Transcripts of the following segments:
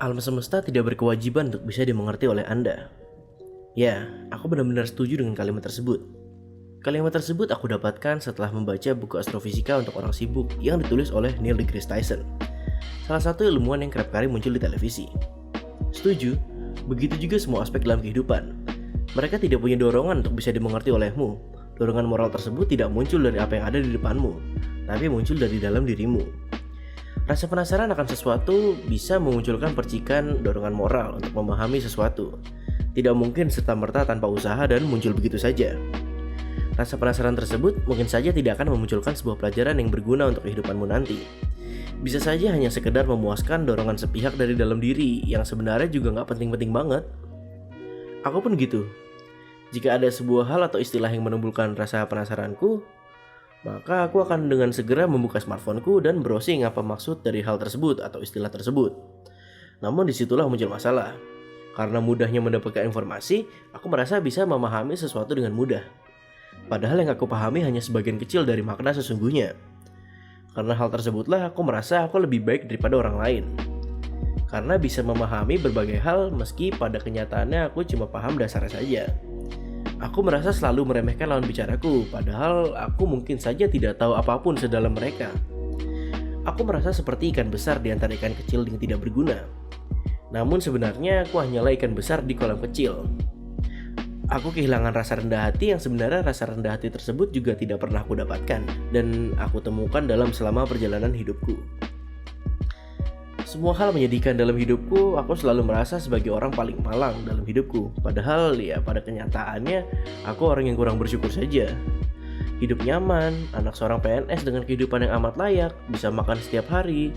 Alam semesta tidak berkewajiban untuk bisa dimengerti oleh Anda. Ya, aku benar-benar setuju dengan kalimat tersebut. Kalimat tersebut aku dapatkan setelah membaca buku astrofisika untuk orang sibuk yang ditulis oleh Neil deGrasse Tyson, salah satu ilmuwan yang kerap kali muncul di televisi. Setuju, begitu juga semua aspek dalam kehidupan. Mereka tidak punya dorongan untuk bisa dimengerti olehmu. Dorongan moral tersebut tidak muncul dari apa yang ada di depanmu, tapi muncul dari dalam dirimu. Rasa penasaran akan sesuatu bisa memunculkan percikan dorongan moral untuk memahami sesuatu. Tidak mungkin serta-merta tanpa usaha dan muncul begitu saja. Rasa penasaran tersebut mungkin saja tidak akan memunculkan sebuah pelajaran yang berguna untuk kehidupanmu nanti. Bisa saja hanya sekedar memuaskan dorongan sepihak dari dalam diri yang sebenarnya juga nggak penting-penting banget. Aku pun gitu. Jika ada sebuah hal atau istilah yang menimbulkan rasa penasaranku, maka aku akan dengan segera membuka smartphoneku dan browsing apa maksud dari hal tersebut atau istilah tersebut. Namun disitulah muncul masalah. Karena mudahnya mendapatkan informasi, aku merasa bisa memahami sesuatu dengan mudah. Padahal yang aku pahami hanya sebagian kecil dari makna sesungguhnya. Karena hal tersebutlah aku merasa aku lebih baik daripada orang lain. Karena bisa memahami berbagai hal meski pada kenyataannya aku cuma paham dasarnya saja. Aku merasa selalu meremehkan lawan bicaraku, padahal aku mungkin saja tidak tahu apapun sedalam mereka. Aku merasa seperti ikan besar di antara ikan kecil yang tidak berguna. Namun sebenarnya aku hanyalah ikan besar di kolam kecil. Aku kehilangan rasa rendah hati yang sebenarnya rasa rendah hati tersebut juga tidak pernah aku dapatkan dan aku temukan dalam selama perjalanan hidupku. Semua hal menyedihkan dalam hidupku, aku selalu merasa sebagai orang paling malang dalam hidupku. Padahal ya pada kenyataannya aku orang yang kurang bersyukur saja. Hidup nyaman, anak seorang PNS dengan kehidupan yang amat layak, bisa makan setiap hari,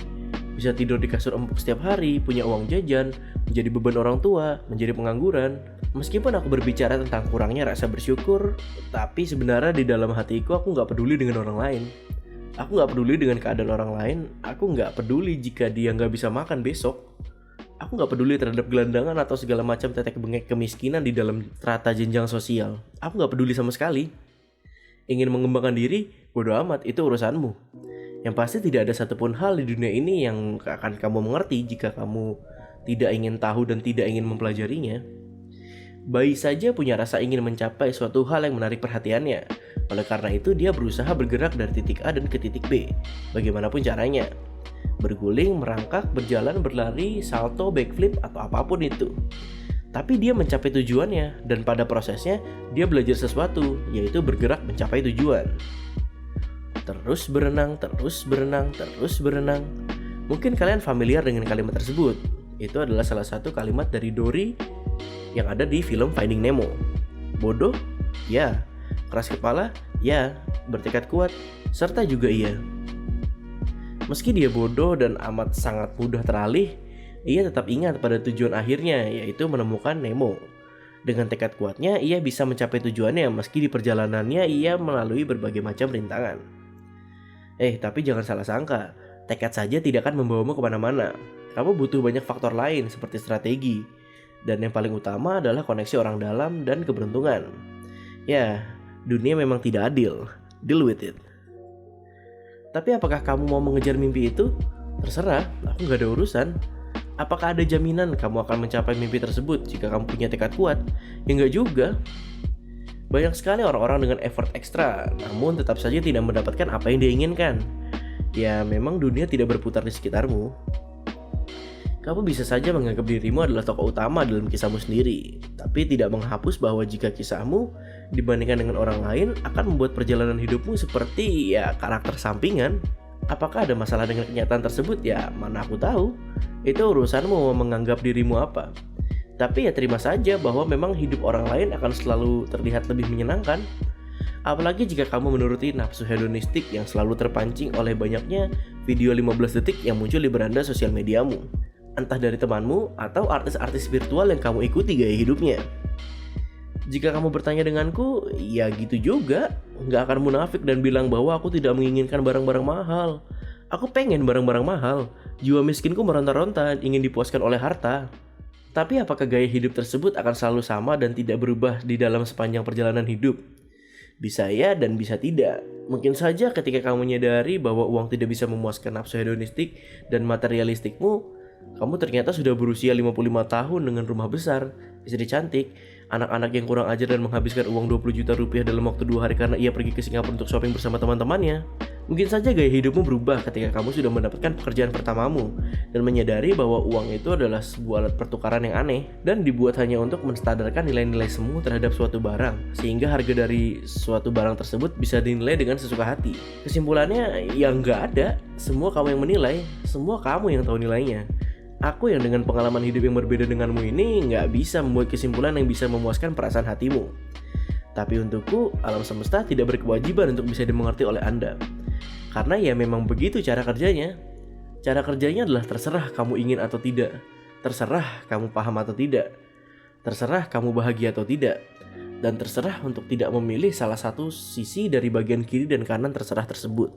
bisa tidur di kasur empuk setiap hari, punya uang jajan, menjadi beban orang tua, menjadi pengangguran. Meskipun aku berbicara tentang kurangnya rasa bersyukur, tapi sebenarnya di dalam hatiku aku gak peduli dengan orang lain. Aku gak peduli dengan keadaan orang lain. Aku gak peduli jika dia gak bisa makan besok. Aku gak peduli terhadap gelandangan atau segala macam tetek bengek kemiskinan di dalam strata jenjang sosial. Aku gak peduli sama sekali. Ingin mengembangkan diri, bodo amat, itu urusanmu. Yang pasti tidak ada satupun hal di dunia ini yang akan kamu mengerti jika kamu tidak ingin tahu dan tidak ingin mempelajarinya. Bayi saja punya rasa ingin mencapai suatu hal yang menarik perhatiannya. Oleh karena itu dia berusaha bergerak dari titik A dan ke titik B, bagaimanapun caranya. Berguling, merangkak, berjalan, berlari, salto, backflip, atau apapun itu. Tapi dia mencapai tujuannya, dan pada prosesnya dia belajar sesuatu, yaitu bergerak mencapai tujuan. Terus berenang, terus berenang, terus berenang. Mungkin kalian familiar dengan kalimat tersebut. Itu adalah salah satu kalimat dari Dory yang ada di film Finding Nemo. Bodoh? Ya. Keras kepala? Ya. Bertekad kuat? Serta juga iya. Meski dia bodoh dan amat sangat mudah teralih, ia tetap ingat pada tujuan akhirnya, yaitu menemukan Nemo. Dengan tekad kuatnya, ia bisa mencapai tujuannya meski di perjalanannya ia melalui berbagai macam rintangan. Tapi jangan salah sangka, tekad saja tidak akan membawamu kemana-mana. Kamu butuh banyak faktor lain seperti strategi. Dan yang paling utama adalah koneksi orang dalam dan keberuntungan. Ya, dunia memang tidak adil. Deal with it. Tapi apakah kamu mau mengejar mimpi itu? Terserah, aku gak ada urusan. Apakah ada jaminan kamu akan mencapai mimpi tersebut jika kamu punya tekad kuat? Ya enggak juga. Banyak sekali orang-orang dengan effort ekstra, namun tetap saja tidak mendapatkan apa yang dia inginkan. Ya memang dunia tidak berputar di sekitarmu. Kamu bisa saja menganggap dirimu adalah tokoh utama dalam kisahmu sendiri, tapi tidak menghapus bahwa jika kisahmu dibandingkan dengan orang lain akan membuat perjalanan hidupmu seperti karakter sampingan. Apakah ada masalah dengan kenyataan tersebut? Ya mana aku tahu. Itu urusanmu mau menganggap dirimu apa. Tapi ya terima saja bahwa memang hidup orang lain akan selalu terlihat lebih menyenangkan. Apalagi jika kamu menuruti nafsu hedonistik yang selalu terpancing oleh banyaknya video 15 detik yang muncul di beranda sosial mediamu. Entah dari temanmu atau artis-artis virtual yang kamu ikuti gaya hidupnya. Jika kamu bertanya denganku, ya gitu juga. Gak akan munafik dan bilang bahwa aku tidak menginginkan barang-barang mahal. Aku pengen barang-barang mahal. Jiwa miskinku meronta-ronta ingin dipuaskan oleh harta. Tapi apakah gaya hidup tersebut akan selalu sama dan tidak berubah di dalam sepanjang perjalanan hidup? Bisa ya dan bisa tidak. Mungkin saja ketika kamu menyadari bahwa uang tidak bisa memuaskan nafsu hedonistik dan materialistikmu, Kamu ternyata sudah berusia 55 tahun dengan rumah besar, istri cantik, anak-anak yang kurang ajar dan menghabiskan uang 20 juta rupiah dalam waktu 2 hari karena ia pergi ke Singapura untuk shopping bersama teman-temannya. Mungkin saja gaya hidupmu berubah ketika kamu sudah mendapatkan pekerjaan pertamamu dan menyadari bahwa uang itu adalah sebuah alat pertukaran yang aneh dan dibuat hanya untuk menstandarkan nilai-nilai semu terhadap suatu barang, sehingga harga dari suatu barang tersebut bisa dinilai dengan sesuka hati. Kesimpulannya, ya nggak ada. Semua kamu yang menilai, semua kamu yang tahu nilainya. Aku yang dengan pengalaman hidup yang berbeda denganmu ini nggak bisa membuat kesimpulan yang bisa memuaskan perasaan hatimu. Tapi untukku, alam semesta tidak berkewajiban untuk bisa dimengerti oleh Anda. Karena ya memang begitu cara kerjanya. Cara kerjanya adalah terserah kamu ingin atau tidak. Terserah kamu paham atau tidak. Terserah kamu bahagia atau tidak. Dan terserah untuk tidak memilih salah satu sisi dari bagian kiri dan kanan terserah tersebut.